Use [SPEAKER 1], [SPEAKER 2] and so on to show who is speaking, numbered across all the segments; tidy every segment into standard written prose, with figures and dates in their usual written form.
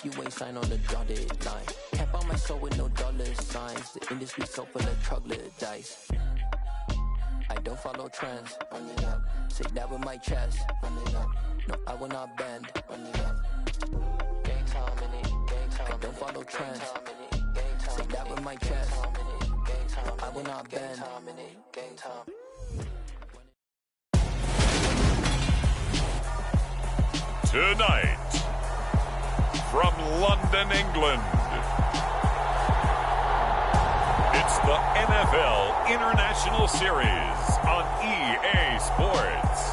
[SPEAKER 1] if you ain't signed on the dotted line. Can't buy my soul with no dollar signs. The industry so full of troglodytes. I don't follow trends. Run it up. Say that with my chest. Run it up. No, I will not bend. Run it up. Gang time in it. Gang time. I don't follow trends. Say that with my chest. No, I will not bend. Gang time.
[SPEAKER 2] Tonight, from London, England, it's the NFL International Series on EA Sports.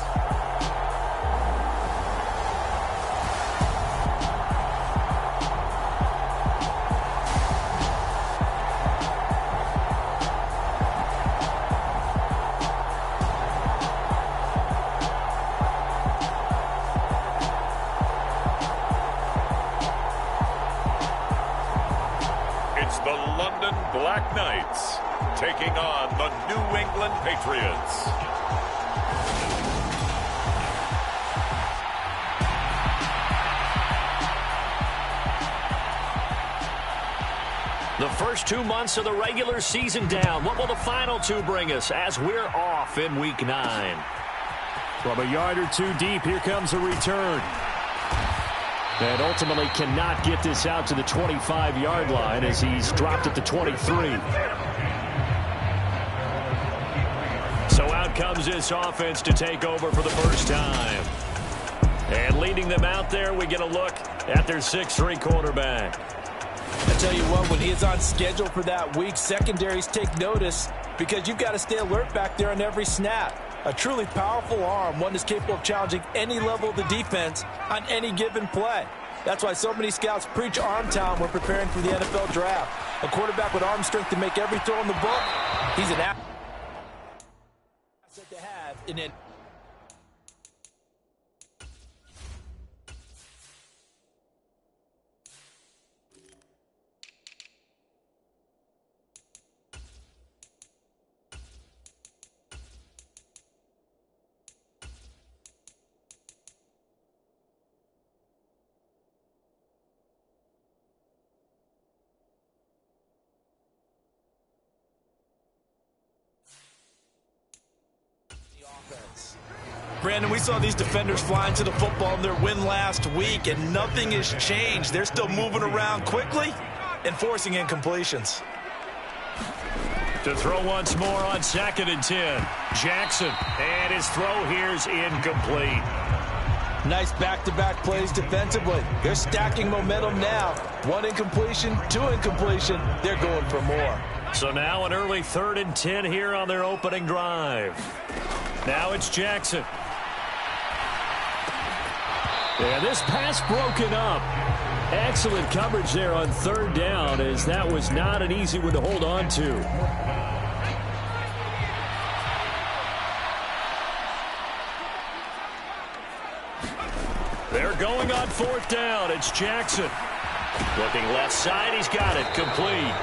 [SPEAKER 2] The London Black Knights taking on the New England Patriots.
[SPEAKER 3] The first 2 months of the regular season down. What will the final two bring us as we're off in Week 9?
[SPEAKER 4] From a yard or two deep, here comes a return. And ultimately cannot get this out to the 25-yard line as he's dropped at the 23.
[SPEAKER 3] So out comes this offense to take over for the first time. And leading them out there, we get a look at their 6'3" quarterback.
[SPEAKER 5] I tell you what, when he is on schedule for that week, secondaries take notice because you've got to stay alert back there on every snap. A truly powerful arm, one that's capable of challenging any level of the defense on any given play. That's why so many scouts preach arm talent when preparing for the NFL draft. A quarterback with arm strength to make every throw in the book, he's an asset to have in an Brandon, we saw these defenders flying to the football in their win last week, and nothing has changed. They're still moving around quickly and forcing incompletions.
[SPEAKER 3] To throw once more on 2nd and 10. Jackson, and his throw here's incomplete.
[SPEAKER 5] Nice back-to-back plays defensively. They're stacking momentum now. 1 incompletion, 2 incompletion. They're going for more.
[SPEAKER 3] So now an early 3rd and 10 here on their opening drive. Now it's Jackson. And this pass broken up. Excellent coverage there on 3rd down, as that was not an easy one to hold on to. They're going on 4th down. It's Jackson. Looking left side. He's got it. Complete.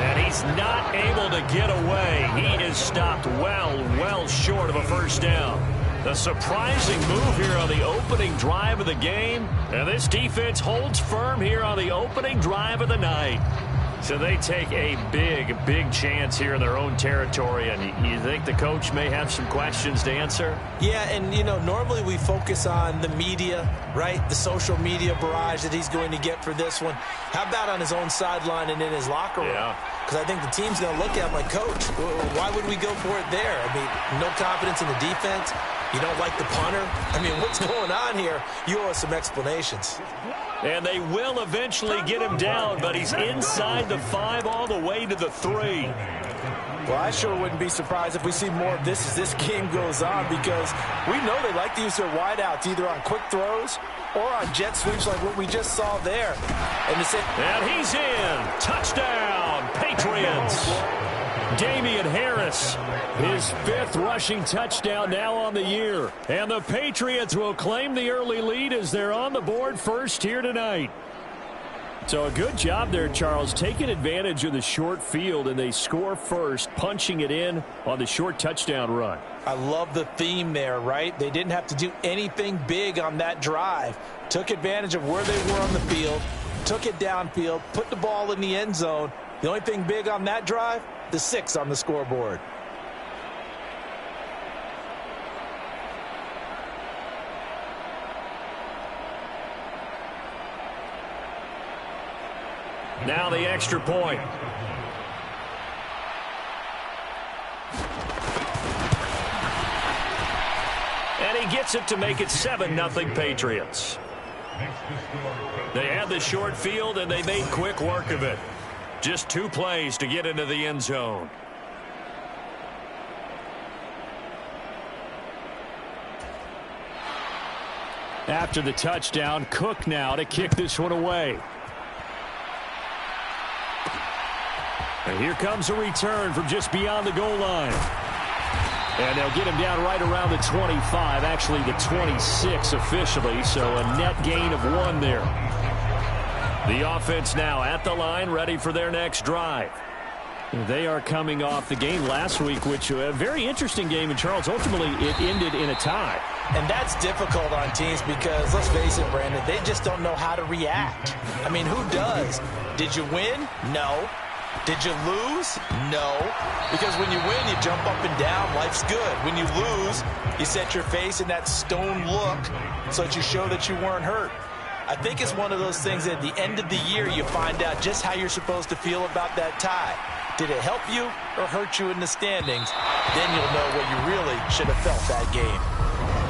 [SPEAKER 3] And he's not able to get away. He is stopped well short of a first down. The surprising move here on the opening drive of the game. And this defense holds firm here on the opening drive of the night. So they take a big chance here in their own territory. And you think the coach may have some questions to answer?
[SPEAKER 5] Yeah, and, you know, normally we focus on the media, right? The social media barrage that he's going to get for this one. How about on his own sideline and in his locker room?
[SPEAKER 3] Yeah.
[SPEAKER 5] Because I think the team's going to look at him like, Coach, why would we go for it there? I mean, no confidence in the defense. You don't like the punter? I mean, what's going on here? You owe us some explanations.
[SPEAKER 3] And they will eventually get him down, but he's inside the 5 all the way to the 3.
[SPEAKER 5] Well, I sure wouldn't be surprised if we see more of this as this game goes on, because we know they like to use their wideouts either on quick throws or on jet sweeps like what we just saw there.
[SPEAKER 3] And he's in. Touchdown, Patriots. Damian Harris, his 5th rushing touchdown now on the year. And the Patriots will claim the early lead as they're on the board first here tonight. So a good job there, Charles, taking advantage of the short field, and they score first, punching it in on the short touchdown run.
[SPEAKER 5] I love the theme there, right? They didn't have to do anything big on that drive. Took advantage of where they were on the field, took it downfield, put the ball in the end zone. The only thing big on that drive, the 6 on the scoreboard.
[SPEAKER 3] Now the extra point. And he gets it to make it 7-0 Patriots. They had the short field, and they made quick work of it. Just 2 plays to get into the end zone.
[SPEAKER 4] After the touchdown, Cook now to kick this one away. And here comes a return from just beyond the goal line. And they'll get him down right around the 25, actually the 26 officially, so a net gain of 1 there. The offense now at the line, ready for their next drive. They are coming off the game last week, which was a very interesting game in Charles. Ultimately, it ended in a tie.
[SPEAKER 5] And that's difficult on teams because, let's face it, Brandon, they just don't know how to react. I mean, who does? Did you win? No. Did you lose? No. Because when you win, you jump up and down. Life's good. When you lose, you set your face in that stone look so that you show that you weren't hurt. I think it's one of those things that at the end of the year, you find out just how you're supposed to feel about that tie. Did it help you or hurt you in the standings? Then you'll know what you really should have felt that game.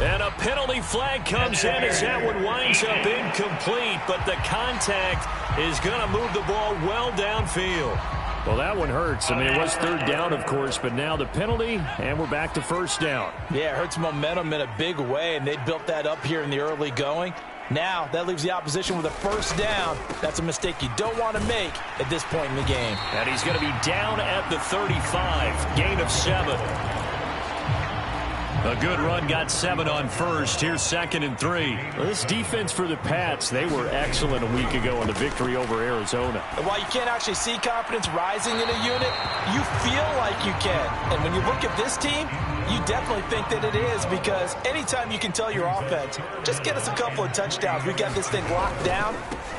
[SPEAKER 3] And a penalty flag comes in as that one winds up incomplete, but the contact is going to move the ball well downfield.
[SPEAKER 4] Well, that one hurts. I mean, it was 3rd down, of course, but now the penalty, and we're back to 1st down.
[SPEAKER 5] Yeah, it hurts momentum in a big way, and they built that up here in the early going. Now, that leaves the opposition with a 1st down. That's a mistake you don't want to make at this point in the game.
[SPEAKER 3] And he's going to be down at the 35, gain of 7. A good run got 7 on first. Here's 2nd and 3.
[SPEAKER 4] Well, this defense for the Pats, they were excellent a week ago in the victory over Arizona.
[SPEAKER 5] And while you can't actually see confidence rising in a unit, you feel like you can. And when you look at this team, you definitely think that it is, because anytime you can tell your offense, just get us a couple of touchdowns, we got this thing locked down,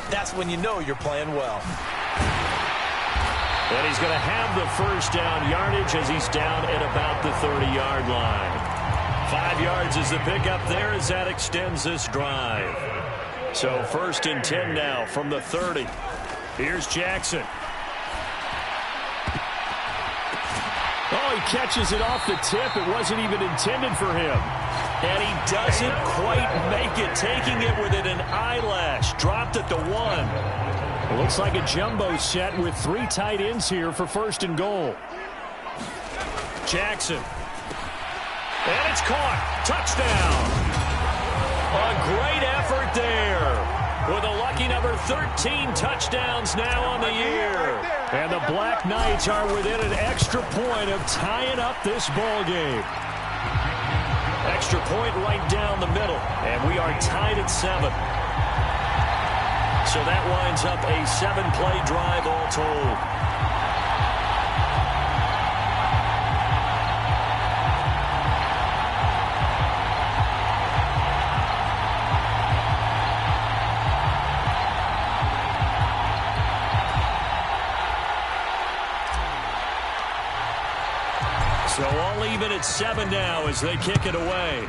[SPEAKER 5] that's when you know you're playing well.
[SPEAKER 3] And he's going to have the 1st down yardage as he's down at about the 30-yard line. 5 yards is the pickup there as that extends this drive. So 1st and 10 now from the 30. Here's Jackson.
[SPEAKER 4] Oh, he catches it off the tip. It wasn't even intended for him.
[SPEAKER 3] And he doesn't quite make it, taking it within an eyelash. Dropped at the 1.
[SPEAKER 4] It looks like a jumbo set with 3 tight ends here for 1st and goal.
[SPEAKER 3] Jackson. And it's caught. Touchdown. A great effort there. With a lucky number 13 touchdowns now on the year.
[SPEAKER 4] And the Black Knights are within an extra point of tying up this ball game.
[SPEAKER 3] Extra point right down the middle. And we are tied at 7. So that winds up a 7-play drive all told. So all even at 7 now as they kick it away.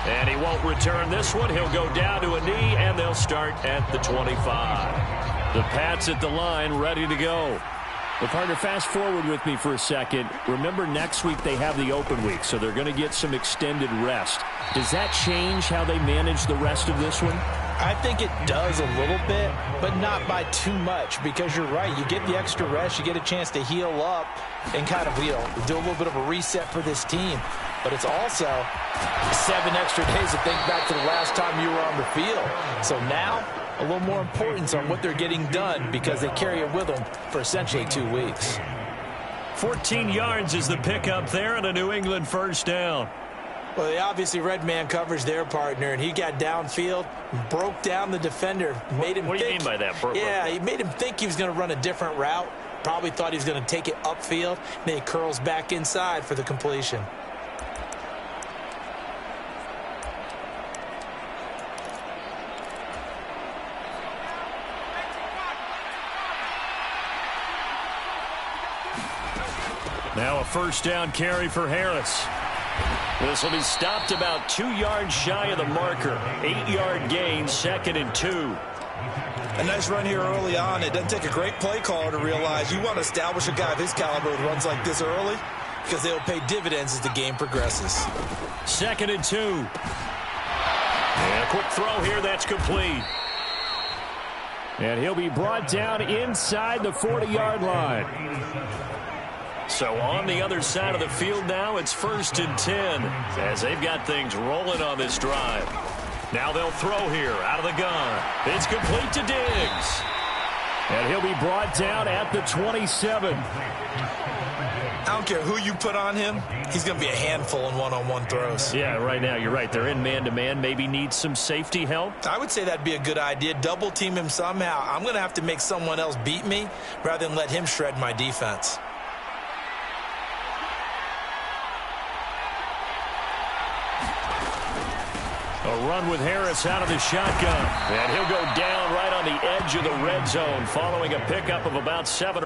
[SPEAKER 3] And he won't return this one. He'll go down to a knee, and they'll start at the 25. The Pats at the line, ready to go.
[SPEAKER 4] Well, partner, fast forward with me for a second. Remember, next week they have the open week, so they're going to get some extended rest. Does that change how they manage the rest of this one?
[SPEAKER 5] I think it does a little bit, but not by too much, because you're right. You get the extra rest, you get a chance to heal up and kind of, do a little bit of a reset for this team. But it's also 7 extra days to think back to the last time you were on the field. So now, a little more importance on what they're getting done, because they carry it with them for essentially 2 weeks.
[SPEAKER 3] 14 yards is the pickup there, and a New England 1st down.
[SPEAKER 5] Well, they obviously red man coverage their partner, and he got downfield, broke down the defender, made him
[SPEAKER 3] What do you mean by that?
[SPEAKER 5] Yeah, he made him think he was going to run a different route. Probably thought he was going to take it upfield. Then he curls back inside for the completion.
[SPEAKER 3] Now a first down carry for Harris. This will be stopped about 2 yards shy of the marker. 8-yard gain, 2nd and 2.
[SPEAKER 5] A nice run here early on. It doesn't take a great play caller to realize you want to establish a guy of his caliber with runs like this early because they'll pay dividends as the game progresses.
[SPEAKER 3] 2nd and 2. And a quick throw here. That's complete.
[SPEAKER 4] And he'll be brought down inside the 40-yard line.
[SPEAKER 3] So on the other side of the field now, it's 1st and 10 as they've got things rolling on this drive. Now they'll throw here out of the gun. It's complete to Diggs.
[SPEAKER 4] And he'll be brought down at the 27.
[SPEAKER 5] I don't care who you put on him. He's going to be a handful in one-on-one throws.
[SPEAKER 3] Yeah, right now you're right. They're in man-to-man. Maybe need some safety help.
[SPEAKER 5] I would say that'd be a good idea. Double team him somehow. I'm going to have to make someone else beat me rather than let him shred my defense.
[SPEAKER 3] A run with Harris out of the shotgun. And he'll go down right on the edge of the red zone following a pickup of about 7.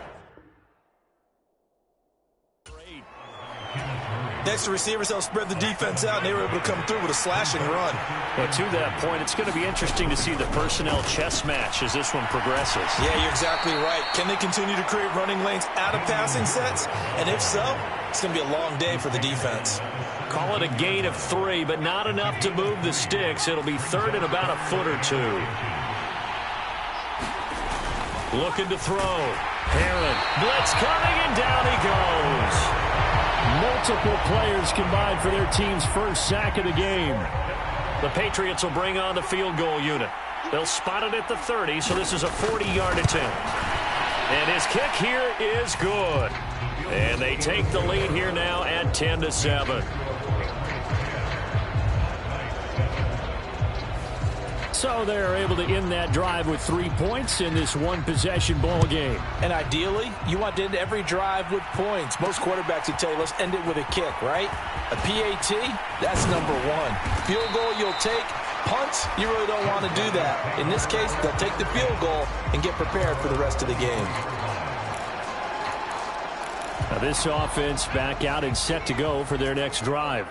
[SPEAKER 5] Next to receivers, they'll spread the defense out, and they were able to come through with a slashing run.
[SPEAKER 3] But to that point, it's going to be interesting to see the personnel chess match as this one progresses.
[SPEAKER 5] Yeah, you're exactly right. Can they continue to create running lanes out of passing sets? And if so, it's going to be a long day for the defense.
[SPEAKER 3] Call it a gain of 3, but not enough to move the sticks. It'll be 3rd and about a foot or 2. Looking to throw. Herron. Blitz coming, and down he goes.
[SPEAKER 4] Multiple players combined for their team's first sack of the game.
[SPEAKER 3] The Patriots will bring on the field goal unit. They'll spot it at the 30, so this is a 40-yard attempt. And his kick here is good. And they take the lead here now at 10-7.
[SPEAKER 4] So they're able to end that drive with 3 points in this one-possession ball game.
[SPEAKER 5] And ideally, you want to end every drive with points. Most quarterbacks would tell you, let's end it with a kick, right? A PAT, that's number 1. Field goal, you'll take. Punts, you really don't want to do that. In this case, they'll take the field goal and get prepared for the rest of the game.
[SPEAKER 4] Now this offense back out and set to go for their next drive.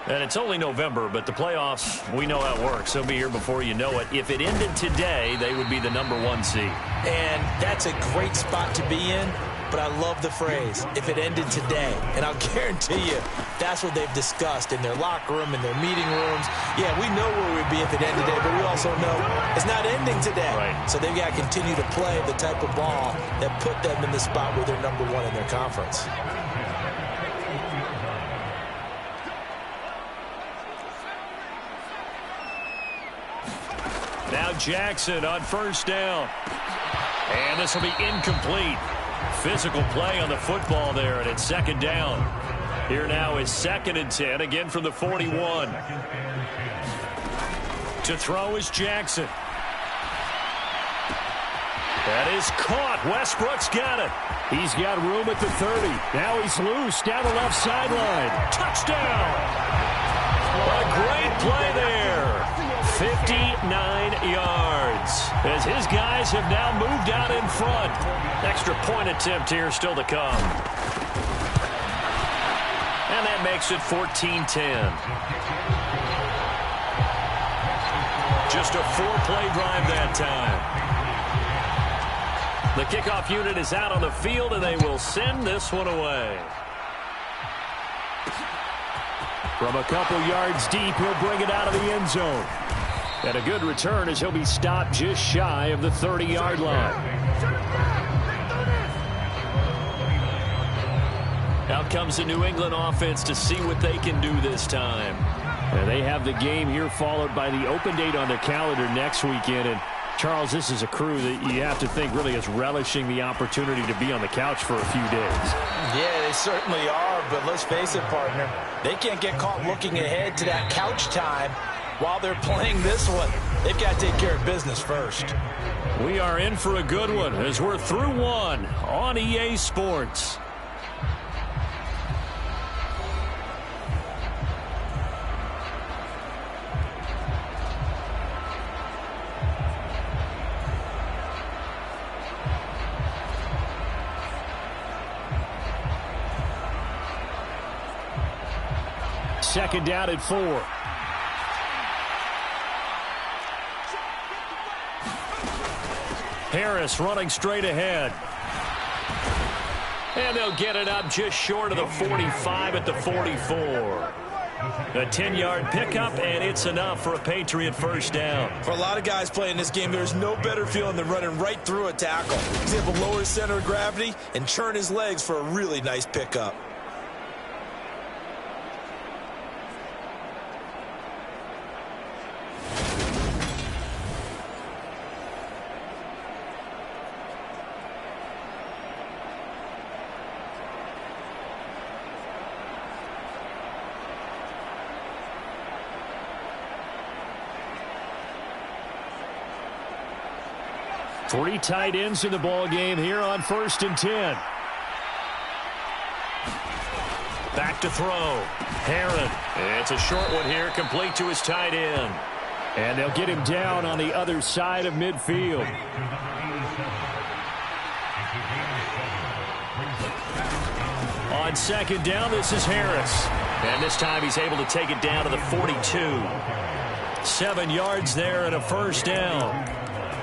[SPEAKER 3] And it's only November, but the playoffs, we know how it works. They'll be here before you know it. If it ended today, they would be the number 1 seed.
[SPEAKER 5] And that's a great spot to be in, but I love the phrase, if it ended today. And I'll guarantee you, that's what they've discussed in their locker room, in their meeting rooms. Yeah, we know where we'd be if it ended today, but we also know it's not ending today.
[SPEAKER 3] Right.
[SPEAKER 5] So they've got to continue to play the type of ball that put them in the spot where they're number 1 in their conference.
[SPEAKER 3] Now Jackson on first down. And this will be incomplete. Physical play on the football there, and it's 2nd down. Here now is 2nd and 10, again from the 41. To throw is Jackson. That is caught. Westbrook's got it.
[SPEAKER 4] He's got room at the 30. Now he's loose down the left sideline.
[SPEAKER 3] Touchdown! A great play there. 59 yards as his guys have now moved out in front. Extra point attempt here still to come. And that makes it 14-10. Just a 4-play drive that time. The kickoff unit is out on the field, and they will send this one away.
[SPEAKER 4] From a couple yards deep, he'll bring it out of the end zone. And a good return as he'll be stopped just shy of the 30-yard line.
[SPEAKER 3] Out comes the New England offense to see what they can do this time.
[SPEAKER 4] And they have the game here followed by the open date on their calendar next weekend. And Charles, this is a crew that you have to think really is relishing the opportunity to be on the couch for a few days.
[SPEAKER 5] Yeah, they certainly are, but let's face it, partner. They can't get caught looking ahead to that couch time while they're playing this one, they've got to take care of business first.
[SPEAKER 3] We are in for a good one as we're through one on EA Sports. Second down at 4. Harris running straight ahead. And they'll get it up just short of the 45 at the 44. A 10-yard pickup, and it's enough for a Patriot first down.
[SPEAKER 5] For a lot of guys playing this game, there's no better feeling than running right through a tackle. He's able to lower his center of gravity and churn his legs for a really nice pickup.
[SPEAKER 3] Three tight ends in the ball game here on 1st and 10. Back to throw. Herron. It's a short one here, complete to his tight end. And they'll get him down on the other side of midfield. On second down, this is Harris. And this time he's able to take it down to the 42. 7 yards there and a first down.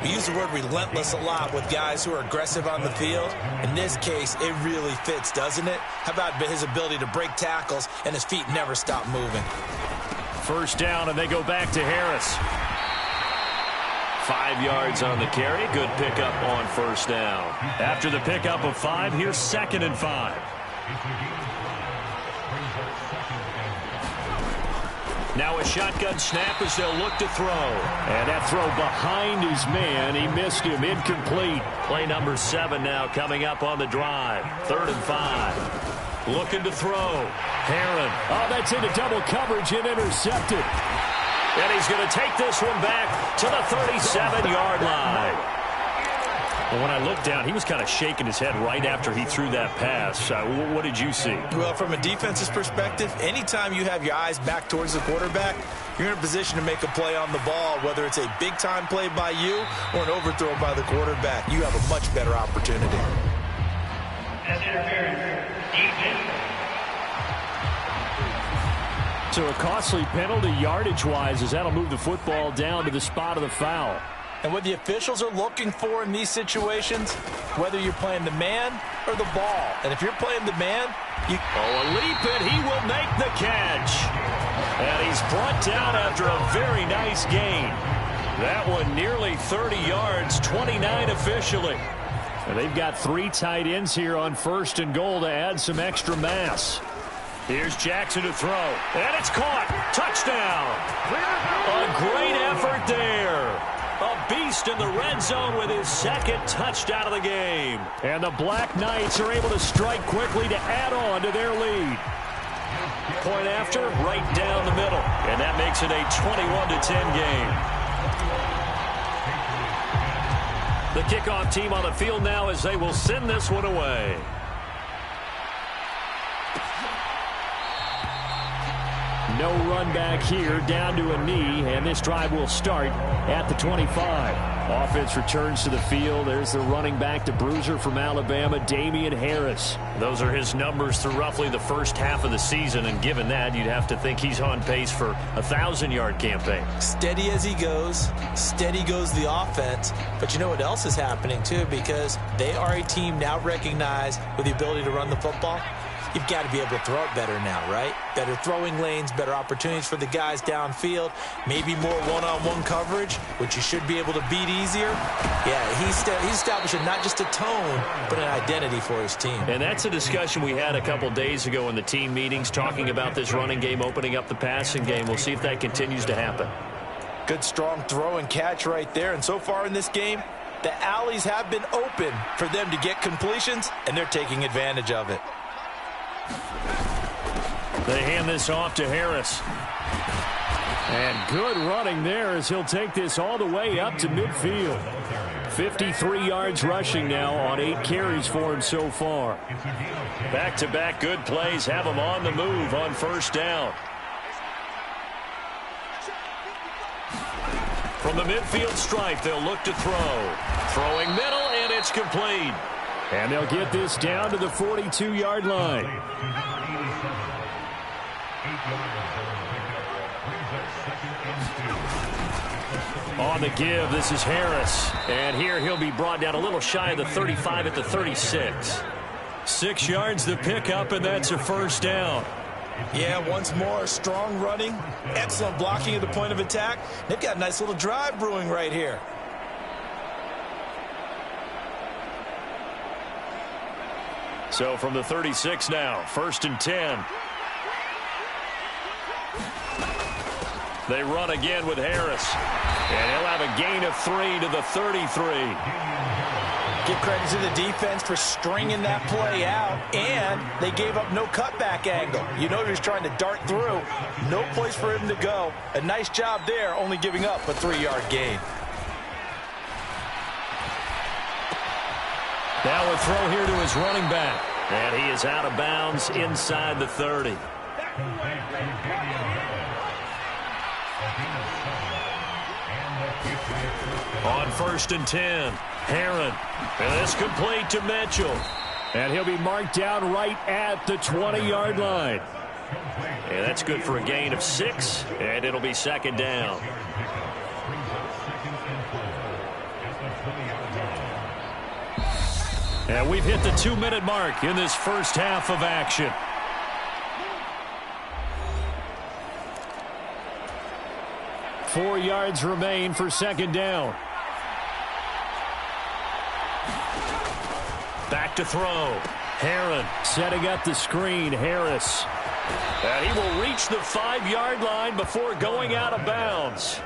[SPEAKER 5] We use the word relentless a lot with guys who are aggressive on the field. In this case, it really fits, doesn't it? How about his ability to break tackles and his feet never stop moving?
[SPEAKER 3] First down, and they go back to Harris. 5 yards on the carry. Good pickup on first down. After the pickup of 5, here's 2nd and 5. Now a shotgun snap as they'll look to throw. And that throw behind his man. He missed him. Incomplete. Play number 7 now coming up on the drive. 3rd and 5. Looking to throw. Herron. Oh, that's into double coverage and intercepted. And he's going to take this one back to the 37-yard line. Well, when I looked down, he was kind of shaking his head right after he threw that pass. What did you see?
[SPEAKER 5] Well, from a defense's perspective, anytime you have your eyes back towards the quarterback, you're in a position to make a play on the ball, whether it's a big-time play by you or an overthrow by the quarterback. You have a much better opportunity.
[SPEAKER 6] That's interference.
[SPEAKER 3] So a costly penalty yardage-wise as that'll move the football down to the spot of the foul.
[SPEAKER 5] And what the officials are looking for in these situations, whether you're playing the man or the ball. And if you're playing the man, you...
[SPEAKER 3] Oh, a leap, and he will make the catch. And he's brought down after a very nice gain. That one nearly 30 yards, 29 officially. And they've got 3 tight ends here on 1st and goal to add some extra mass. Here's Jackson to throw. And it's caught. Touchdown. A great effort there. A beast in the red zone with his 2nd touchdown of the game. And the Black Knights are able to strike quickly to add on to their lead. Point after, right down the middle. And that makes it a 21-10 game. The kickoff team on the field now as they will send this one away. No run back here, down to a knee, and this drive will start at the 25. Offense returns to the field. There's the running back, the bruiser from Alabama, Damian Harris. Those are his numbers through roughly the first half of the season, and given that, you'd have to think he's on pace for a 1,000-yard campaign.
[SPEAKER 5] Steady as he goes, steady goes the offense. But you know what else is happening, too, because they are a team now recognized with the ability to run the football. You've got to be able to throw it better now, right? Better throwing lanes, better opportunities for the guys downfield, maybe more one-on-one coverage, which you should be able to beat easier. Yeah, he's establishing not just a tone, but an identity for his team.
[SPEAKER 3] And that's a discussion we had a couple days ago in the team meetings, talking about this running game, opening up the passing game. We'll see if that continues to happen.
[SPEAKER 5] Good, strong throw and catch right there. And so far in this game, the alleys have been open for them to get completions, and they're taking advantage of it.
[SPEAKER 3] They hand this off to Harris.
[SPEAKER 4] And good running there as he'll take this all the way up to midfield. 53 yards rushing now on 8 carries for him so far.
[SPEAKER 3] Back-to-back good plays have him on the move on first down. From the midfield stripe, they'll look to throw. Throwing middle, and it's complete.
[SPEAKER 4] And they'll get this down to the 42-yard line. On the give, this is Harris. And here he'll be brought down a little shy of the 35 at the 36.
[SPEAKER 3] 6 yards the pickup, and that's a first down.
[SPEAKER 5] Yeah, once more, strong running, excellent blocking at the point of attack. They've got a nice little drive brewing right here.
[SPEAKER 3] So from the 36 now, 1st and 10. They run again with Harris. And he'll have a gain of 3 to the 33.
[SPEAKER 5] Give credit to the defense for stringing that play out, and they gave up no cutback angle. You know he was trying to dart through. No place for him to go. A nice job there, only giving up a 3-yard gain.
[SPEAKER 3] Now a throw here to his running back. And he is out of bounds inside the 30. On 1st and 10, Herron. And this complete to Mitchell.
[SPEAKER 4] And he'll be marked down right at the 20-yard line.
[SPEAKER 3] And that's good for a gain of 6, and it'll be 2nd down. And we've hit the 2-minute mark in this first half of action.
[SPEAKER 4] Four yards remain for 2nd down.
[SPEAKER 3] Back to throw. Herron
[SPEAKER 4] setting up the screen. Harris.
[SPEAKER 3] And he will reach the 5-yard line before going out of bounds.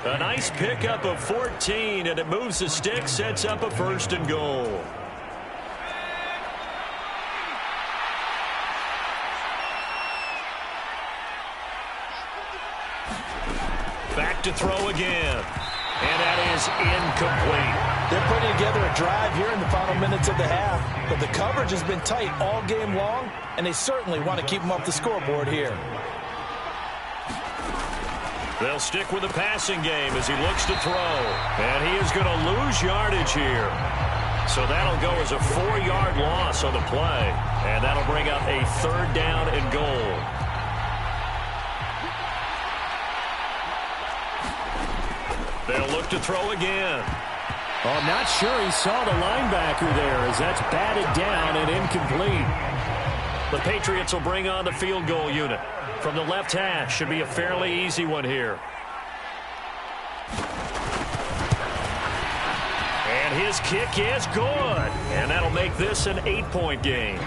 [SPEAKER 3] A nice pickup of 14, and it moves the stick, sets up a 1st and goal. Back to throw again. And that is incomplete.
[SPEAKER 5] They're putting together a drive here in the final minutes of the half, but the coverage has been tight all game long, and they certainly want to keep them off the scoreboard here.
[SPEAKER 3] They'll stick with the passing game as he looks to throw. And he is going to lose yardage here. So that'll go as a 4-yard loss on the play. And that'll bring up a 3rd down and goal. They'll look to throw again.
[SPEAKER 4] Oh, I'm not sure he saw the linebacker there as that's batted down and incomplete.
[SPEAKER 3] The Patriots will bring on the field goal unit. From the left hash, should be a fairly easy one here. And his kick is good. And that'll make this an 8-point game.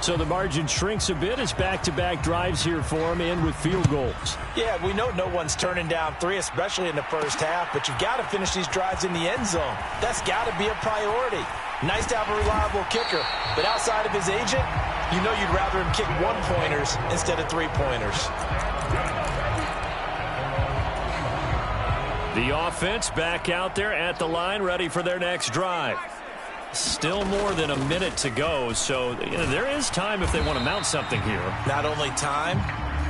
[SPEAKER 4] So the margin shrinks a bit as back-to-back drives here for him and with field goals.
[SPEAKER 5] Yeah, we know no one's turning down 3, especially in the first half, but you've got to finish these drives in the end zone. That's got to be a priority. Nice to have a reliable kicker, but outside of his agent, you know you'd rather him kick 1-pointers instead of 3-pointers.
[SPEAKER 3] The offense back out there at the line, ready for their next drive. Still more than a minute to go, so there is time if they want to mount something here.
[SPEAKER 5] Not only time,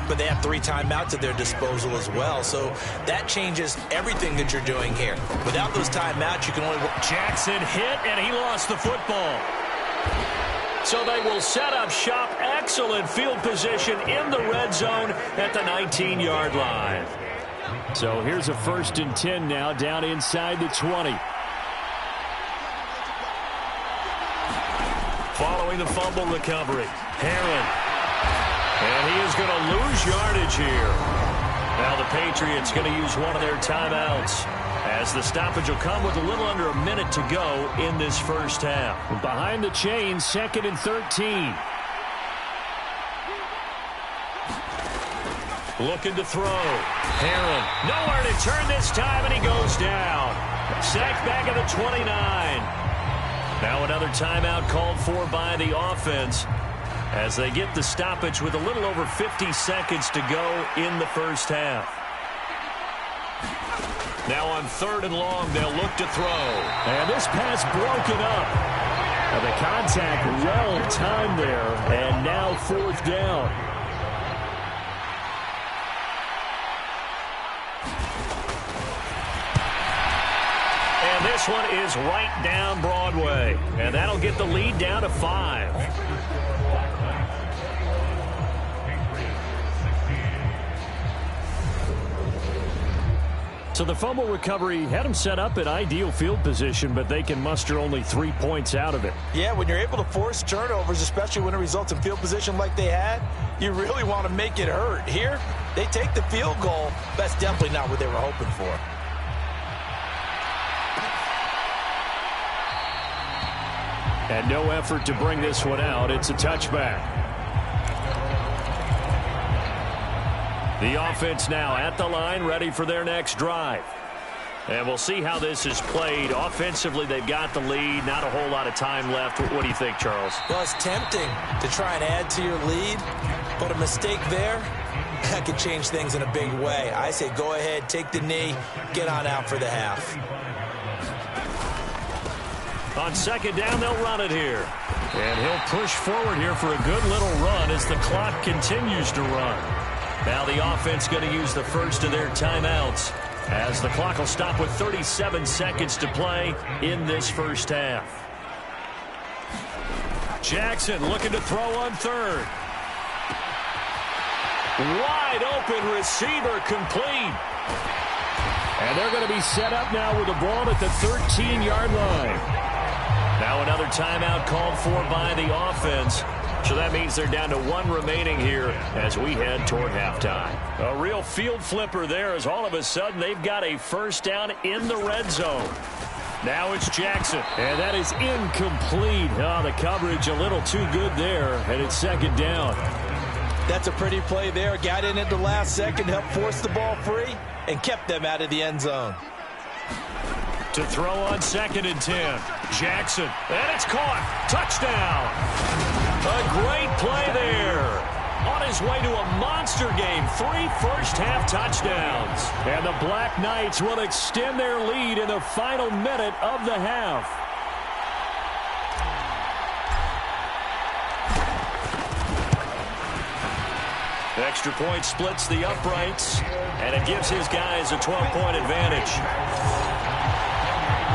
[SPEAKER 5] but they have 3 timeouts at their disposal as well, so that changes everything that you're doing here. Without those timeouts, you can only...
[SPEAKER 3] Jackson hit, and he lost the football. So they will set up shop. Excellent field position in the red zone at the 19-yard line.
[SPEAKER 4] So here's a 1st and 10 now, down inside the 20.
[SPEAKER 3] Following the fumble recovery, Herron. And he is going to lose yardage here. Now the Patriots going to use one of their timeouts, as the stoppage will come with a little under a minute to go in this first half.
[SPEAKER 4] Behind the chains, 2nd and 13.
[SPEAKER 3] Looking to throw. Herron. Nowhere to turn this time, and he goes down. Sacked back at the 29. Now another timeout called for by the offense. as they get the stoppage with a little over 50 seconds to go in the first half. Now on 3rd and long, they'll look to throw.
[SPEAKER 4] And this pass broken up. And the contact well timed there, and now 4th down.
[SPEAKER 3] And this one is right down Broadway. And that'll get the lead down to 5.
[SPEAKER 4] So the fumble recovery had them set up in ideal field position, but they can muster only 3 points out of it.
[SPEAKER 5] Yeah, when you're able to force turnovers, especially when it results in field position like they had, you really want to make it hurt. Here, they take the field goal. That's definitely not what they were hoping for.
[SPEAKER 4] And no effort to bring this one out. It's a touchback.
[SPEAKER 3] The offense now at the line, ready for their next drive. And we'll see how this is played. Offensively, they've got the lead. Not a whole lot of time left. What do you think, Charles?
[SPEAKER 5] Well, it's tempting to try and add to your lead, but a mistake there, that could change things in a big way. I say go ahead, take the knee, get on out for the half.
[SPEAKER 3] On 2nd down, they'll run it here. And he'll push forward here for a good little run as the clock continues to run. Now the offense going to use the first of their timeouts as the clock will stop with 37 seconds to play in this first half. Jackson looking to throw on 3rd. Wide open receiver complete.
[SPEAKER 4] And they're going to be set up now with the ball at the 13-yard line.
[SPEAKER 3] Now another timeout called for by the offense. So that means they're down to 1 remaining here as we head toward halftime. A real field flipper there as all of a sudden they've got a first down in the red zone. Now it's Jackson.
[SPEAKER 4] And that is incomplete. Oh, the coverage a little too good there, and it's 2nd down.
[SPEAKER 5] That's a pretty play there. Got in at the last second, helped force the ball free, and kept them out of the end zone.
[SPEAKER 3] To throw on 2nd and 10. Jackson. And it's caught. Touchdown. A great play there. On his way to a monster game. 3 first-half touchdowns.
[SPEAKER 4] And the Black Knights will extend their lead in the final minute of the half.
[SPEAKER 3] Extra point splits the uprights, and it gives his guys a 12-point advantage.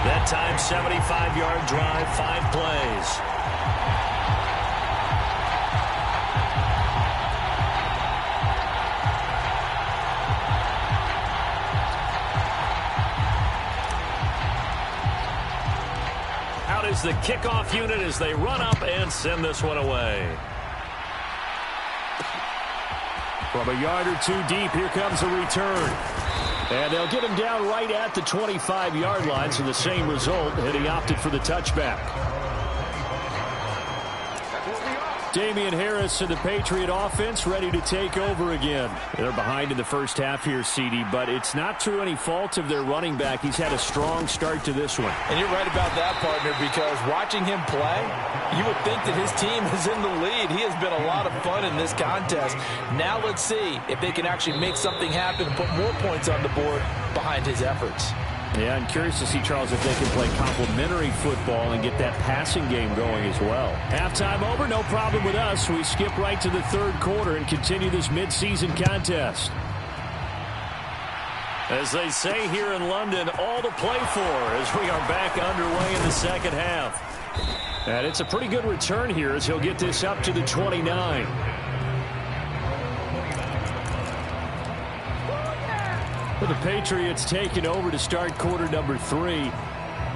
[SPEAKER 3] That time, 75-yard drive, 5 plays. Out is the kickoff unit as they run up and send this one away.
[SPEAKER 4] From a yard or 2 deep, here comes a return. And they'll get him down right at the 25-yard line, so the same result, and he opted for the touchback. Damian Harris and the Patriot offense ready to take over again. They're behind in the first half here, CD, but it's not through any fault of their running back. He's had a strong start to this one.
[SPEAKER 5] And you're right about that, partner, because watching him play, you would think that his team is in the lead. He has been a lot of fun in this contest. Now let's see if they can actually make something happen and put more points on the board behind his efforts.
[SPEAKER 4] Yeah, I'm curious to see, Charles, if they can play complementary football and get that passing game going as well. Halftime over, no problem with us. We skip right to the 3rd quarter and continue this midseason contest.
[SPEAKER 3] As they say here in London, all to play for as we are back underway in the 2nd half.
[SPEAKER 4] And it's a pretty good return here as he'll get this up to the 29. Well, the Patriots taking over to start quarter number 3.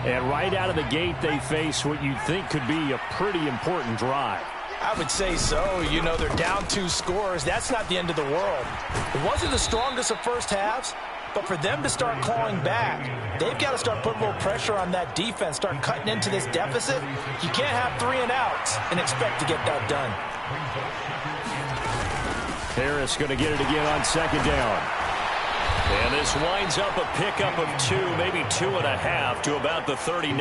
[SPEAKER 4] And right out of the gate, they face what you think could be a pretty important drive.
[SPEAKER 5] I would say so. You know, they're down 2 scores. That's not the end of the world. It wasn't the strongest of first halves, but for them to start clawing back, they've got to start putting a little pressure on that defense, start cutting into this deficit. You can't have 3 and outs and expect to get that done.
[SPEAKER 4] Harris going to get it again on 2nd down.
[SPEAKER 3] And this winds up a pickup of 2, maybe 2.5 to about the 39.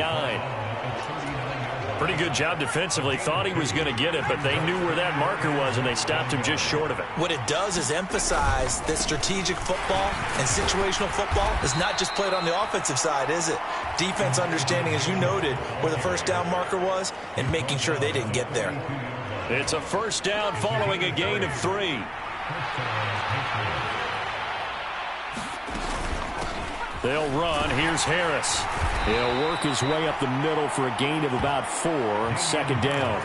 [SPEAKER 3] Pretty good job defensively. Thought he was going to get it, but they knew where that marker was, and they stopped him just short of it.
[SPEAKER 5] What it does is emphasize that strategic football and situational football is not just played on the offensive side, is it? Defense understanding, as you noted, where the first down marker was and making sure they didn't get there.
[SPEAKER 3] It's a first down following a gain of 3. They'll run. Here's Harris. He'll work his way up the middle for a gain of about 4. Second down.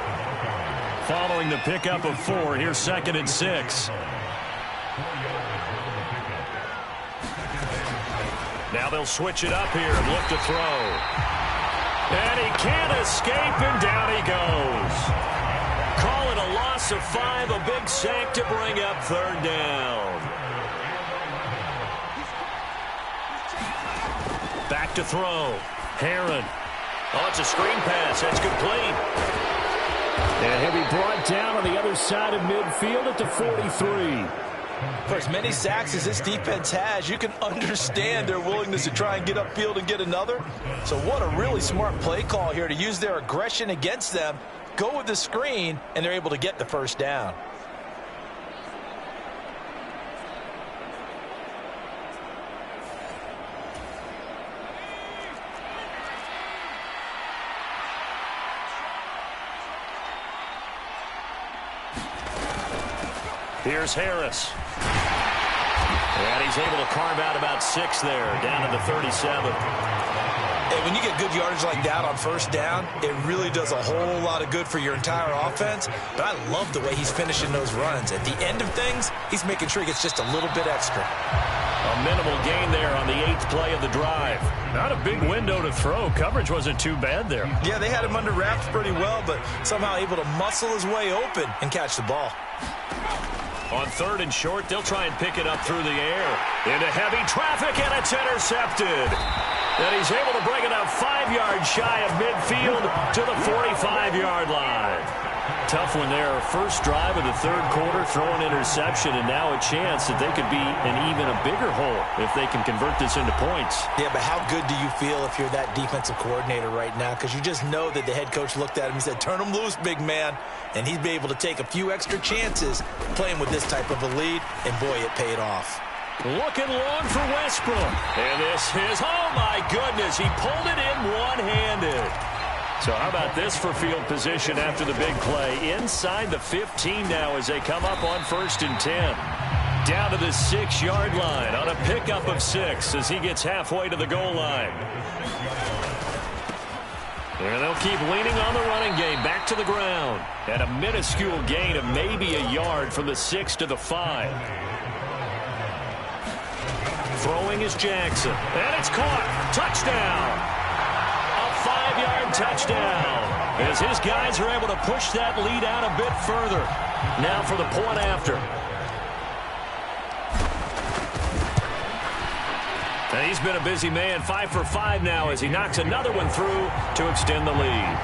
[SPEAKER 3] Following the pickup of 4, here's 2nd and 6. Now they'll switch it up here and look to throw. And he can't escape, and down he goes. Call it a loss of 5, a big sack to bring up 3rd down. Back to throw. Herron. Oh, it's a screen pass. That's complete. And he'll be brought down on the other side of midfield at the 43.
[SPEAKER 5] For as many sacks as this defense has, you can understand their willingness to try and get upfield and get another. So what a really smart play call here to use their aggression against them, go with the screen, and they're able to get the first down.
[SPEAKER 3] Here's Harris. And he's able to carve out about 6 there, down to the 37.
[SPEAKER 5] And when you get good yardage like that on first down, it really does a whole lot of good for your entire offense. But I love the way he's finishing those runs. At the end of things, he's making sure he gets just a little bit extra.
[SPEAKER 3] A minimal gain there on the 8th play of the drive. Not a big window to throw. Coverage wasn't too bad there.
[SPEAKER 5] Yeah, they had him under wraps pretty well, but somehow able to muscle his way open and catch the ball.
[SPEAKER 3] On 3rd and short, they'll try and pick it up through the air. Into heavy traffic, and it's intercepted. And he's able to bring it up 5 yards shy of midfield to the 45-yard line. Tough one there. First drive of the 3rd quarter, throw an interception, and now a chance that they could be in even a bigger hole if they can convert this into points.
[SPEAKER 5] Yeah, but how good do you feel if you're that defensive coordinator right now? Because you just know that the head coach looked at him and said, turn him loose, big man. And he'd be able to take a few extra chances playing with this type of a lead, and boy, it paid off.
[SPEAKER 3] Looking long for Westbrook. And this is, oh my goodness, he pulled it in one-handed. So how about this for field position after the big play? Inside the 15 now as they come up on 1st and 10. Down to the 6-yard line on a pickup of 6 as he gets halfway to the goal line. And they'll keep leaning on the running game back to the ground. And a minuscule gain of maybe a yard from the 6 to the 5. Throwing is Jackson. And it's caught. Touchdown. A 5-yard touchdown. As his guys are able to push that lead out a bit further. Now for the point after. And he's been a busy man. 5 for 5 now as he knocks another one through to extend the lead.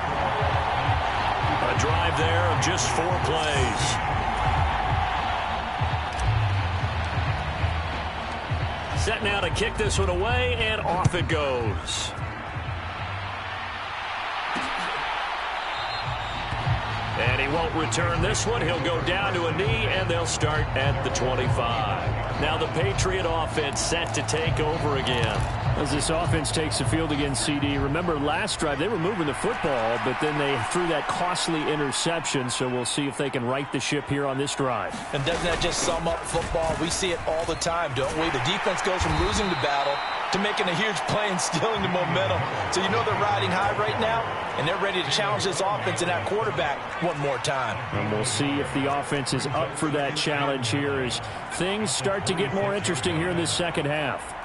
[SPEAKER 3] A drive there of just 4 plays. Set now to kick this one away, and off it goes. And he won't return this one. He'll go down to a knee, and they'll start at the 25. Now the Patriot offense set to take over again.
[SPEAKER 4] As this offense takes the field against CD, remember last drive they were moving the football, but then they threw that costly interception, so we'll see if they can right the ship here on this drive.
[SPEAKER 5] And doesn't that just sum up football? We see it all the time, don't we? The defense goes from losing the battle to making a huge play and stealing the momentum. So you know they're riding high right now, and they're ready to challenge this offense and that quarterback one more time.
[SPEAKER 4] And we'll see if the offense is up for that challenge here as things start to get more interesting here in this second half.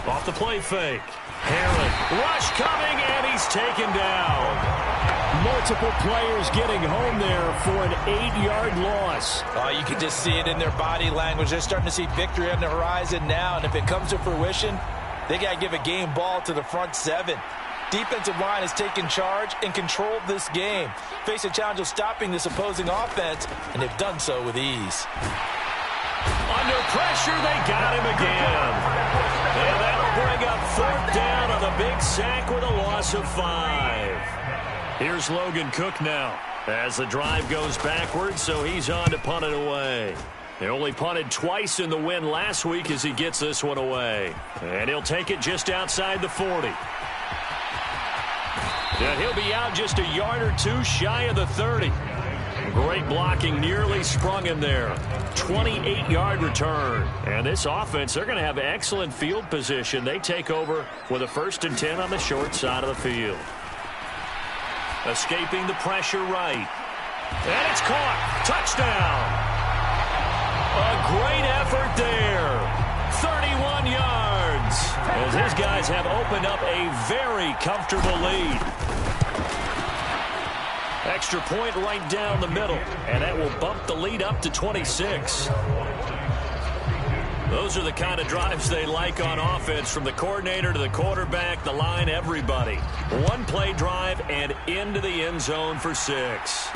[SPEAKER 3] Off the play fake. Herron. Rush coming, and he's taken down.
[SPEAKER 4] Multiple players getting home there for an 8-yard loss.
[SPEAKER 5] Oh, you can just see it in their body language. They're starting to see victory on the horizon now, and if it comes to fruition, they got to give a game ball to the front 7. Defensive line has taken charge and controlled this game. Face a challenge of stopping this opposing offense, and they've done so with ease.
[SPEAKER 3] Under pressure, they got him again. And that'll bring up 4th down on the big sack with a loss of 5. Here's Logan Cook now as the drive goes backwards, so he's on to punt it away. He only punted twice in the win last week as he gets this one away. And he'll take it just outside the 40. And he'll be out just a yard or two shy of the 30. Great blocking, nearly sprung him there. 28-yard return. And this offense, they're going to have excellent field position. They take over with a 1st and 10 on the short side of the field. Escaping the pressure right. And it's caught. Touchdown. A great effort there. 31 yards. As his guys have opened up a very comfortable lead. Extra point right down the middle. And that will bump the lead up to 26. Those are the kind of drives they like on offense, from the coordinator to the quarterback, the line, everybody. One-play drive and into the end zone for 6.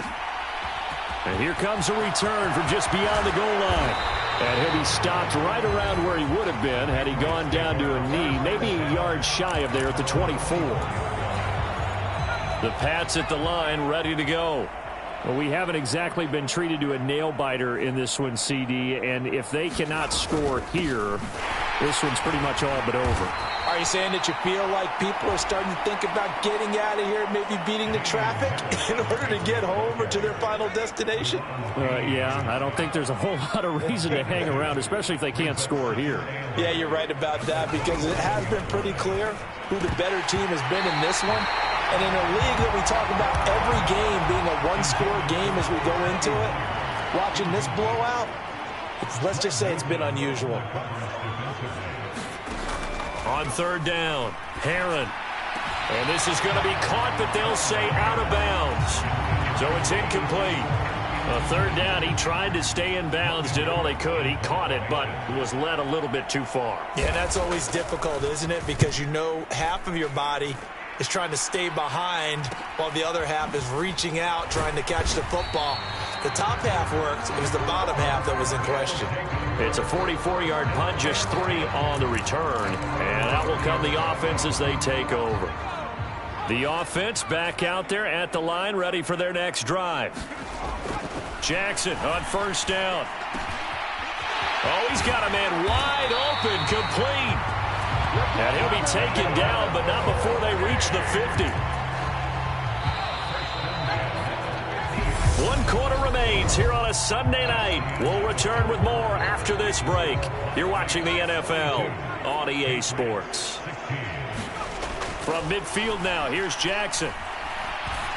[SPEAKER 4] And here comes a return from just beyond the goal line. And he'll be stopped right around where he would have been had he gone down to a knee, maybe a yard shy of there at the 24.
[SPEAKER 3] The Pats at the line, ready to go.
[SPEAKER 4] Well, we haven't exactly been treated to a nail-biter in this one, CD, and if they cannot score here, this one's pretty much all but over.
[SPEAKER 5] Are you saying that you feel like people are starting to think about getting out of here, maybe beating the traffic in order to get home or to their final destination?
[SPEAKER 4] Yeah, I don't think there's a whole lot of reason to hang around, especially if they can't score here.
[SPEAKER 5] Yeah, you're right about that, because it has been pretty clear who the better team has been in this one. And in a league that we talk about every game being a one-score game as we go into it, watching this blowout, let's just say it's been unusual.
[SPEAKER 3] On 3rd down, Herron. And this is going to be caught, but they'll say out of bounds. So it's incomplete. 3rd down, he tried to stay in bounds, did all he could. He caught it, but was led a little bit too far.
[SPEAKER 5] Yeah, that's always difficult, isn't it? Because you know half of your body is trying to stay behind while the other half is reaching out, trying to catch the football. The top half worked. It was the bottom half that was in question.
[SPEAKER 3] It's a 44-yard punt, just 3 on the return. And out will come the offense as they take over. The offense back out there at the line, ready for their next drive. Jackson on 1st down. Oh, he's got a man wide open, complete. And he'll be taken down, but not before they reach the 50. 1 quarter remains here on a Sunday night. We'll return with more after this break. You're watching the NFL on EA Sports. From midfield now, here's Jackson.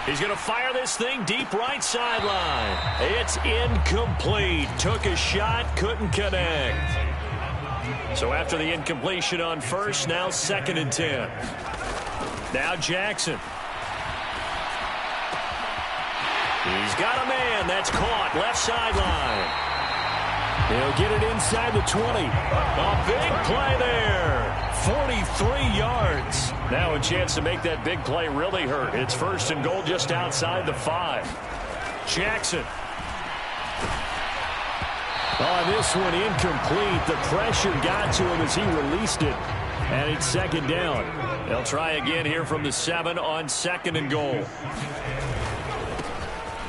[SPEAKER 3] He's going to fire this thing deep right sideline. It's incomplete. Took a shot, couldn't connect. So after the incompletion on 1st, now 2nd and 10. Now Jackson. He's got a man. That's caught. Left sideline.
[SPEAKER 4] He'll get it inside the 20.
[SPEAKER 3] A big play there. 43 yards.
[SPEAKER 4] Now a chance to make that big play really hurt. It's 1st and goal just outside the 5.
[SPEAKER 3] Jackson.
[SPEAKER 4] On this one, incomplete. The pressure got to him as he released it. And it's 2nd down.
[SPEAKER 3] They'll try again here from the 7 on 2nd and goal.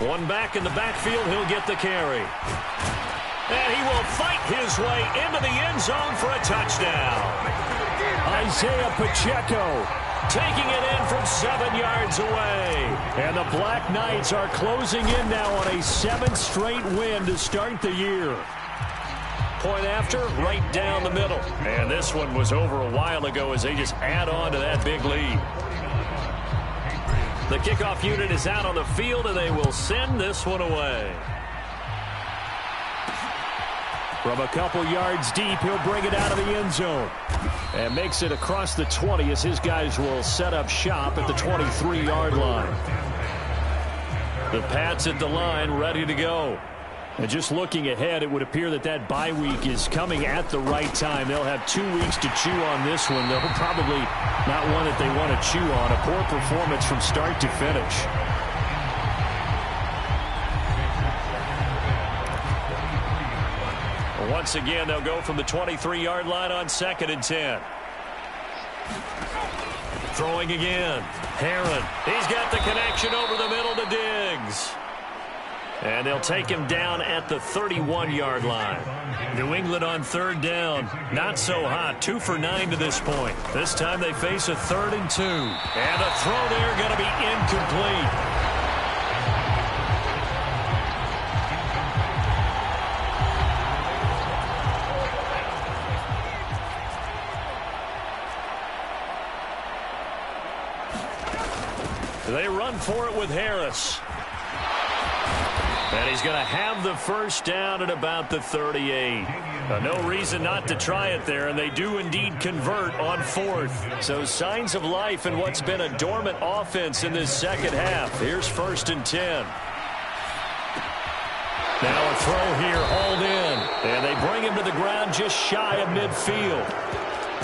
[SPEAKER 3] One back in the backfield. He'll get the carry. And he will fight his way into the end zone for a touchdown.
[SPEAKER 4] Isaiah Pacheco
[SPEAKER 3] taking it in from 7 yards away.
[SPEAKER 4] And the Black Knights are closing in now on a 7th straight win to start the year.
[SPEAKER 3] Point after, right down the middle. And this one was over a while ago as they just add on to that big lead. The kickoff unit is out on the field, and they will send this one away.
[SPEAKER 4] From a couple yards deep, he'll bring it out of the end zone. And makes it across the 20 as his guys will set up shop at the 23-yard line. The Pats at the line, ready to go. And just looking ahead, it would appear that that bye week is coming at the right time. They'll have 2 weeks to chew on this one, though probably not one that they want to chew on. A poor performance from start to finish.
[SPEAKER 3] Once again, they'll go from the 23-yard line on 2nd and 10. Throwing again. Herron. He's got the connection over the middle to Diggs. And they'll take him down at the 31-yard line. New England on third down. Not so hot. 2 for 9 to this point. This time they face a 3rd and 2. And a throw there going to be incomplete. They run for it with Harris. And he's going to have the first down at about the 38. No reason not to try it there, and they do indeed convert on 4th. So signs of life in what's been a dormant offense in this second half. Here's 1st and 10. Now a throw here, hauled in. And they bring him to the ground just shy of midfield.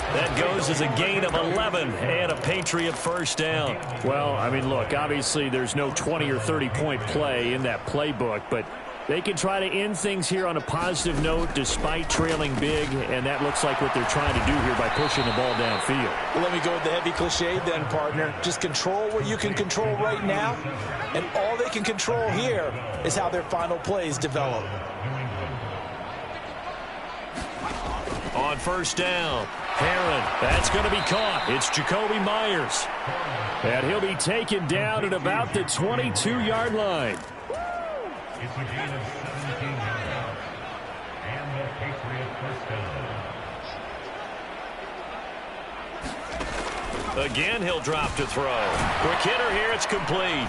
[SPEAKER 3] That goes as a gain of 11 and a Patriot first down. Well, I mean, look, obviously there's no 20 or 30-point play in that playbook, but they can try to end things here on a positive note despite trailing big, and that looks like what they're trying to do here by pushing the ball downfield.
[SPEAKER 5] Well, let me go with the heavy cliche then, partner. Just control what you can control right now, and all they can control here is how their final plays develop.
[SPEAKER 3] On first down, Herron, that's going to be caught. It's Jakobi Meyers. And he'll be taken down at about the 22-yard line.
[SPEAKER 6] It's a gain of 17 yards. And the Patriot first down.
[SPEAKER 3] Again, he'll drop to throw. Quick hitter here, it's complete.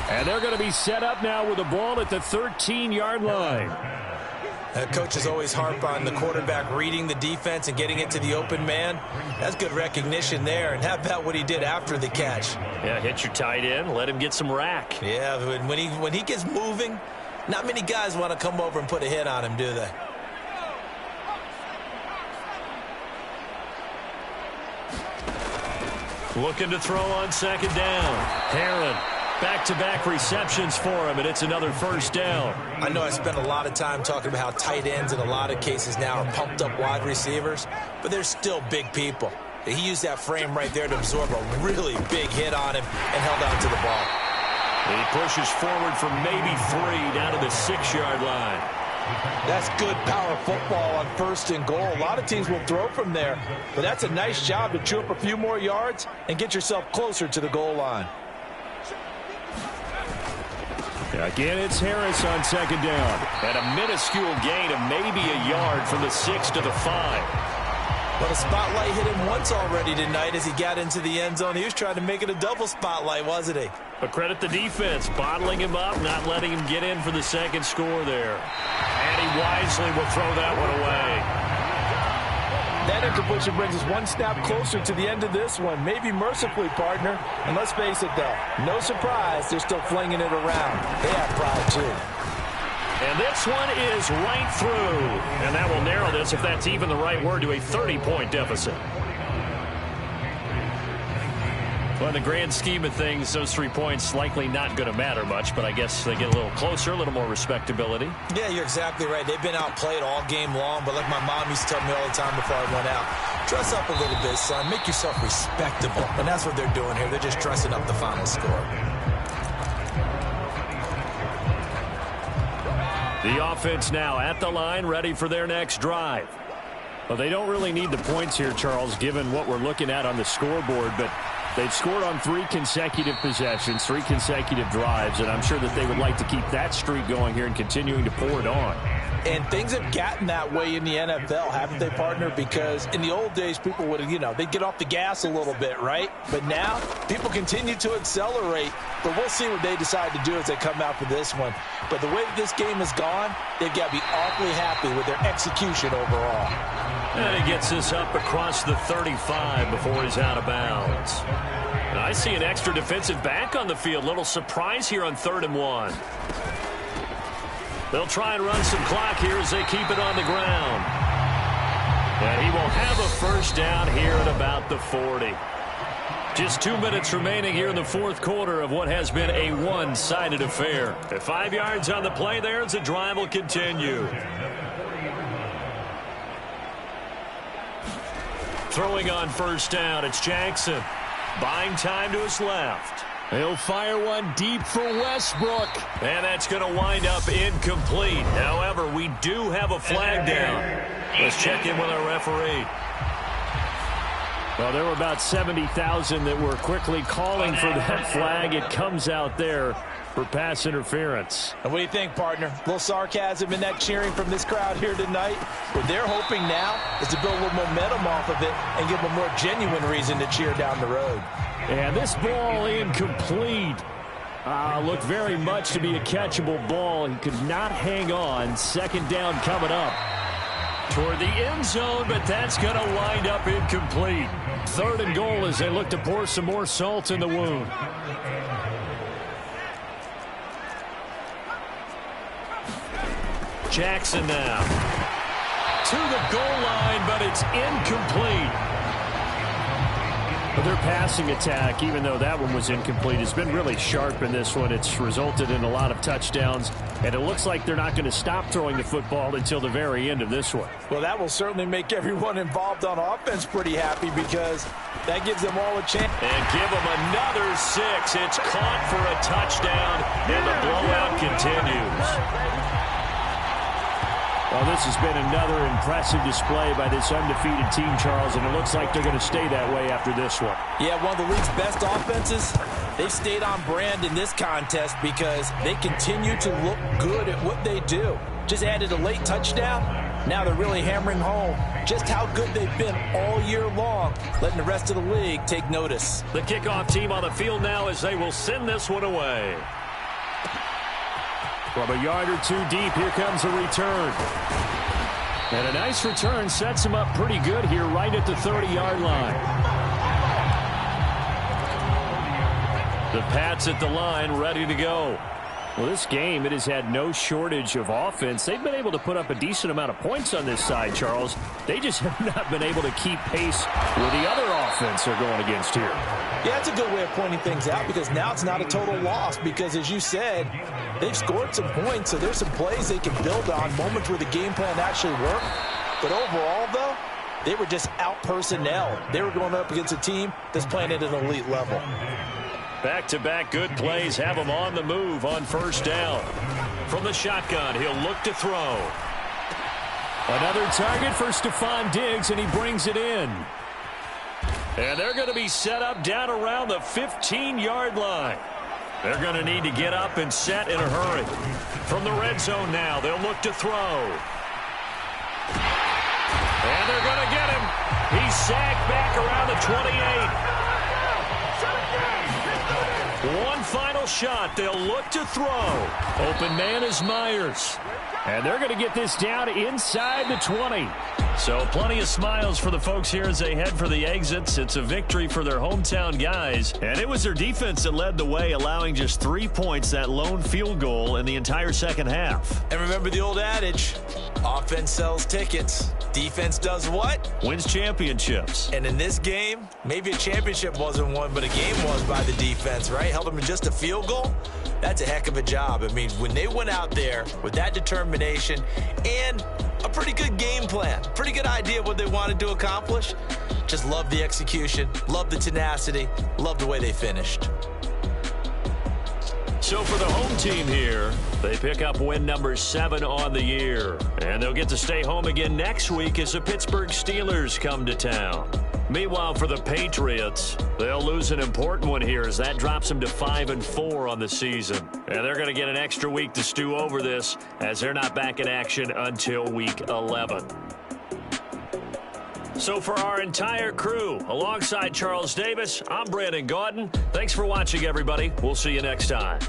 [SPEAKER 4] And they're going to be set up now with the ball at the 13-yard line.
[SPEAKER 5] Coaches always harp on the quarterback reading the defense and getting it to the open man. That's good recognition there. And how about what he did after the catch?
[SPEAKER 3] Yeah, hit your tight end, let him get some rack.
[SPEAKER 5] Yeah, when he gets moving, not many guys want to come over and put a hit on him, do they?
[SPEAKER 3] Looking to throw on second down. Herron. Back-to-back receptions for him, and it's another first down.
[SPEAKER 5] I know I spent a lot of time talking about how tight ends in a lot of cases now are pumped-up wide receivers, but they're still big people. He used that frame right there to absorb a really big hit on him and held on to the ball.
[SPEAKER 3] He pushes forward for maybe 3 down to the 6-yard line.
[SPEAKER 5] That's good power football on 1st and goal. A lot of teams will throw from there, but that's a nice job to chew up a few more yards and get yourself closer to the goal line.
[SPEAKER 4] Again, it's Harris on second down.
[SPEAKER 3] And a minuscule gain of maybe a yard from the 6 to the 5.
[SPEAKER 5] But a spotlight hit him once already tonight as he got into the end zone. He was trying to make it a double spotlight, wasn't he?
[SPEAKER 3] But credit the defense, bottling him up, not letting him get in for the second score there. And he wisely will throw that one away.
[SPEAKER 5] That incompletion brings us one snap closer to the end of this one. Maybe mercifully, partner. And let's face it, though, no surprise, they're still flinging it around. They have pride, too.
[SPEAKER 3] And this one is right through. And that will narrow this, if that's even the right word, to a 30-point deficit. Well, in the grand scheme of things, those 3 points likely not going to matter much, but I guess they get a little closer, a little more respectability.
[SPEAKER 5] Yeah, you're exactly right. They've been outplayed all game long, but like my mom used to tell me all the time before I went out, dress up a little bit, son. Make yourself respectable. And that's what they're doing here. They're just dressing up the final score.
[SPEAKER 3] The offense now at the line, ready for their next drive.
[SPEAKER 4] Well, they don't really need the points here, Charles, given what we're looking at on the scoreboard, but they've scored on 3 consecutive possessions, 3 consecutive drives, and I'm sure that they would like to keep that streak going here and continuing to pour it on.
[SPEAKER 5] And things have gotten that way in the NFL, haven't they, partner? Because in the old days, people would have, they'd get off the gas a little bit, right? But now, people continue to accelerate. But we'll see what they decide to do as they come out for this one. But the way that this game has gone, they've got to be awfully happy with their execution overall.
[SPEAKER 3] And he gets this up across the 35 before he's out of bounds. And I see an extra defensive back on the field. Little surprise here on 3rd and 1. They'll try and run some clock here as they keep it on the ground. And he will have a first down here at about the 40. Just 2 minutes remaining here in the 4th quarter of what has been a one-sided affair. At 5 yards on the play there as the drive will continue. Throwing on first down, it's Jackson. buying time to his left.
[SPEAKER 4] He'll fire one deep for Westbrook.
[SPEAKER 3] And that's going to wind up incomplete. However, we do have a flag down. Let's check in with our referee.
[SPEAKER 4] Well, there were about 70,000 that were quickly calling for that flag. It comes out there for pass interference.
[SPEAKER 5] And what do you think, partner? A little sarcasm in that cheering from this crowd here tonight. What they're hoping now is to build a little momentum off of it and give them a more genuine reason to cheer down the road.
[SPEAKER 4] And this ball incomplete. Looked very much to be a catchable ball. He could not hang on. Second down coming up.
[SPEAKER 3] Toward the end zone, but that's going to wind up incomplete.
[SPEAKER 4] Third and goal as they look to pour some more salt in the wound.
[SPEAKER 3] Jackson now. To the goal line, but it's incomplete.
[SPEAKER 4] But their passing attack, even though that one was incomplete, has been really sharp in this one. It's resulted in a lot of touchdowns, and it looks like they're not going to stop throwing the football until the very end of this one.
[SPEAKER 5] Well, that will certainly make everyone involved on offense pretty happy because that gives them all a chance.
[SPEAKER 3] And give them another 6. It's caught for a touchdown, and the blowout continues.
[SPEAKER 4] Well, this has been another impressive display by this undefeated team, Charles, and it looks like they're going to stay that way after this one.
[SPEAKER 5] Yeah, one of the league's best offenses. They've stayed on brand in this contest because they continue to look good at what they do. Just added a late touchdown. Now they're really hammering home just how good they've been all year long, letting the rest of the league take notice.
[SPEAKER 3] The kickoff team on the field now as they will send this one away.
[SPEAKER 4] From a yard or two deep, here comes a return. And a nice return sets him up pretty good here right at the 30-yard line.
[SPEAKER 3] The Pats at the line, ready to go.
[SPEAKER 4] Well, this game, it has had no shortage of offense. They've been able to put up a decent amount of points on this side, Charles. They just have not been able to keep pace with the other offense they're going against here.
[SPEAKER 5] Yeah, that's a good way of pointing things out because now it's not a total loss because, as you said, they've scored some points, so there's some plays they can build on, moments where the game plan actually worked. But overall, though, they were just out-personnel. They were going up against a team that's playing at an elite level.
[SPEAKER 3] Back-to-back good plays have him on the move on first down. From the shotgun, he'll look to throw.
[SPEAKER 4] Another target for Stephon Diggs, and he brings it in.
[SPEAKER 3] And they're going to be set up down around the 15-yard line. They're going to need to get up and set in a hurry. From the red zone now, they'll look to throw. And they're going to get him. He's sacked back around the 28. One final shot. They'll look to throw.
[SPEAKER 4] Open man is Myers. And they're going to get this down inside the 20.
[SPEAKER 3] So plenty of smiles for the folks here as they head for the exits. It's a victory for their hometown guys. And it was their defense that led the way, allowing just 3 points, that lone field goal in the entire second half.
[SPEAKER 5] And remember the old adage, offense sells tickets. Defense does what?
[SPEAKER 3] Wins championships.
[SPEAKER 5] And in this game, maybe a championship wasn't won, but a game was by the defense, right? Held them to just a field goal. That's a heck of a job. I mean, when they went out there with that determination and a pretty good game plan, pretty good idea of what they wanted to accomplish, just love the execution, love the tenacity, love the way they finished.
[SPEAKER 3] So for the home team here, they pick up win number 7 on the year. And they'll get to stay home again next week as the Pittsburgh Steelers come to town. Meanwhile, for the Patriots, they'll lose an important one here as that drops them to 5-4 on the season. And they're going to get an extra week to stew over this as they're not back in action until week 11. So for our entire crew, alongside Charles Davis, I'm Brandon Gaudin. Thanks for watching, everybody. We'll see you next time.